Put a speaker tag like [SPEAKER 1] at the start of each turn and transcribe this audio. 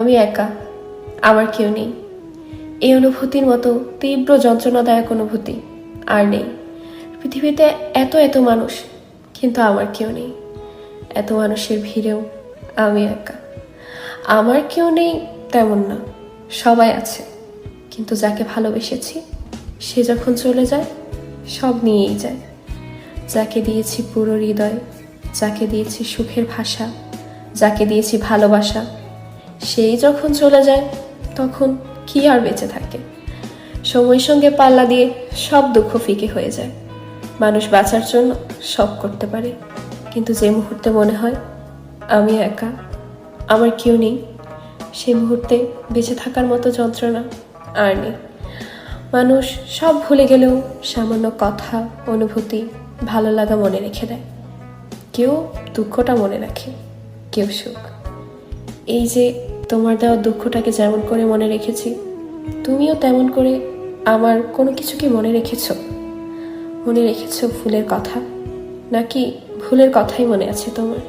[SPEAKER 1] আমি একা, আমার কেউ নেই। এই অনুভূতির মতো তীব্র যন্ত্রণাদায়ক অনুভূতি আর নেই। পৃথিবীতে এত এত মানুষ, কিন্তু আমার কেউ নেই। এত মানুষের ভিড়েও আমি একা। আমার কেউ নেই তেমন না, সবাই আছে, কিন্তু যাকে ভালোবেসেছি সে যখন চলে যায় সব নিয়েই যায়। যাকে দিয়েছি পুরো হৃদয়, যাকে দিয়েছি সুখের ভাষা, যাকে দিয়েছি ভালোবাসা, সেই যখন চলে যায় তখন কি আর বেঁচে থাকে? সময়ের সঙ্গে পাল্লা দিয়ে সব দুঃখ ফিকে হয়ে যায়। মানুষ বাঁচার জন্য সব করতে পারে, কিন্তু যে মুহূর্তে মনে হয় আমি একা, আমার কেউ নেই, সেই মুহূর্তে বেঁচে থাকার মতো যন্ত্রণা আর নেই। মানুষ সব ভুলে গেলেও সামান্য কথা, অনুভূতি, ভালো লাগা মনে রেখে দেয়। কেউ দুঃখটা মনে রাখে, কেউ সুখ। এই যে তোমার দেওয়া দুঃখটাকে যেমন করে মনে রেখেছি, তুমিও তেমন করে আমার কোনো কিছু কি মনে রেখেছো? মনে রেখেছো ফুলের কথা, নাকি ভুলের কথাই মনে আছে তোমার?